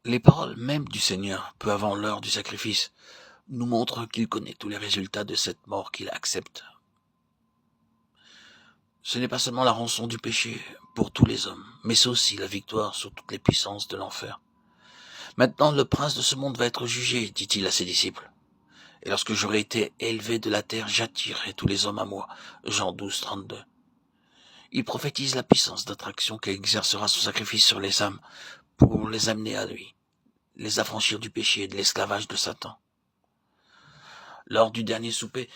Les paroles même du Seigneur, peu avant l'heure du sacrifice, nous montrent qu'il connaît tous les résultats de cette mort qu'il accepte. Ce n'est pas seulement la rançon du péché pour tous les hommes, mais c'est aussi la victoire sur toutes les puissances de l'enfer. Maintenant, le prince de ce monde va être jugé, dit-il à ses disciples. Et lorsque j'aurai été élevé de la terre, j'attirerai tous les hommes à moi. Jean 12, 32. Il prophétise la puissance d'attraction qu'exercera son sacrifice sur les âmes pour les amener à lui, les affranchir du péché et de l'esclavage de Satan. Lors du dernier souper,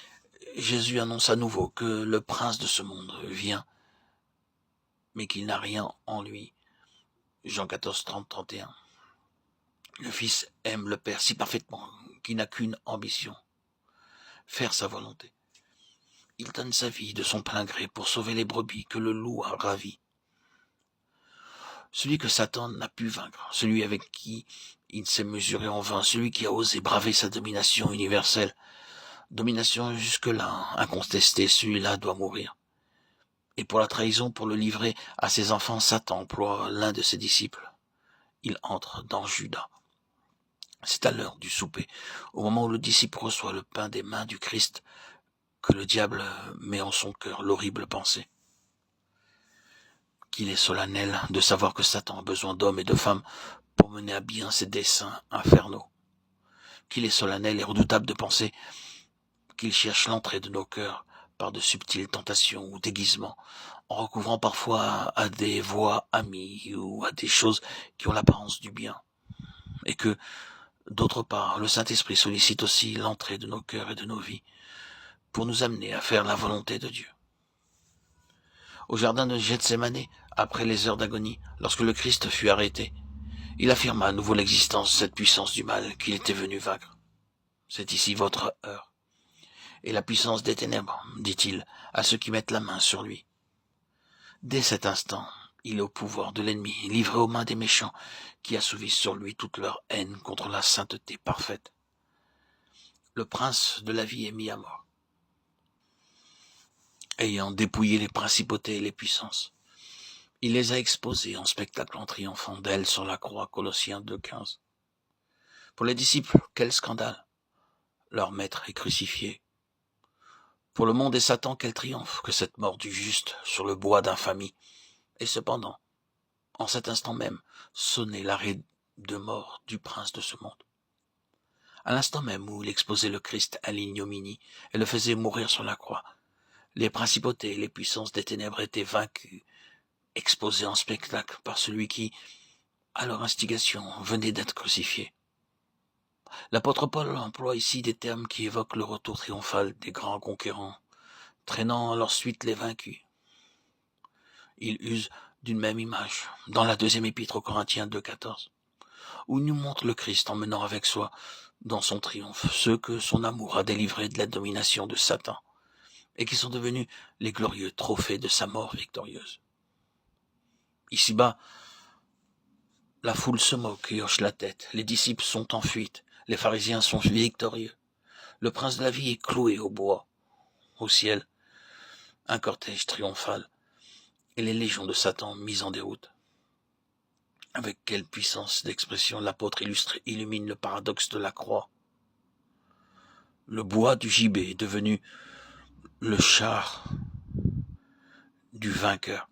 Jésus annonce à nouveau que le prince de ce monde vient, mais qu'il n'a rien en lui. Jean 14, 30, 31. Le Fils aime le Père si parfaitement qu'il n'a qu'une ambition, faire sa volonté. Il donne sa vie de son plein gré pour sauver les brebis que le loup a ravies. Celui que Satan n'a pu vaincre, celui avec qui il s'est mesuré en vain, celui qui a osé braver sa domination universelle, domination jusque-là incontestée, celui-là doit mourir. Et pour la trahison, pour le livrer à ses enfants, Satan emploie l'un de ses disciples. Il entre dans Judas. C'est à l'heure du souper, au moment où le disciple reçoit le pain des mains du Christ, que le diable met en son cœur l'horrible pensée. Qu'il est solennel de savoir que Satan a besoin d'hommes et de femmes pour mener à bien ses desseins infernaux. Qu'il est solennel et redoutable de penser qu'il cherche l'entrée de nos cœurs par de subtiles tentations ou déguisements, en recouvrant parfois à des voix amies ou à des choses qui ont l'apparence du bien. Et que, d'autre part, le Saint-Esprit sollicite aussi l'entrée de nos cœurs et de nos vies pour nous amener à faire la volonté de Dieu. Au jardin de Gethsémani, après les heures d'agonie, lorsque le Christ fut arrêté, il affirma à nouveau l'existence de cette puissance du mal qu'il était venu vaincre. C'est ici votre heure. Et la puissance des ténèbres, dit-il, à ceux qui mettent la main sur lui. Dès cet instant, il est au pouvoir de l'ennemi, livré aux mains des méchants, qui assouvissent sur lui toute leur haine contre la sainteté parfaite. Le prince de la vie est mis à mort, ayant dépouillé les principautés et les puissances. Il les a exposés en spectacle en triomphant d'elles sur la croix, Colossiens 2,15. Pour les disciples, quel scandale! Leur maître est crucifié. Pour le monde et Satan, quel triomphe que cette mort du juste sur le bois d'infamie. Et cependant, en cet instant même, sonnait l'arrêt de mort du prince de ce monde. À l'instant même où il exposait le Christ à l'ignominie et le faisait mourir sur la croix, les principautés et les puissances des ténèbres étaient vaincues, exposées en spectacle par celui qui, à leur instigation, venait d'être crucifié. L'apôtre Paul emploie ici des termes qui évoquent le retour triomphal des grands conquérants, traînant à leur suite les vaincus. Il use d'une même image dans la deuxième épître aux Corinthiens 2,14, où il nous montre le Christ emmenant avec soi dans son triomphe ceux que son amour a délivrés de la domination de Satan et qui sont devenus les glorieux trophées de sa mort victorieuse. Ici-bas, la foule se moque et hoche la tête, les disciples sont en fuite, les pharisiens sont victorieux. Le prince de la vie est cloué au bois. Au ciel, un cortège triomphal et les légions de Satan mises en déroute. Avec quelle puissance d'expression l'apôtre illumine le paradoxe de la croix. Le bois du gibet est devenu le char du vainqueur.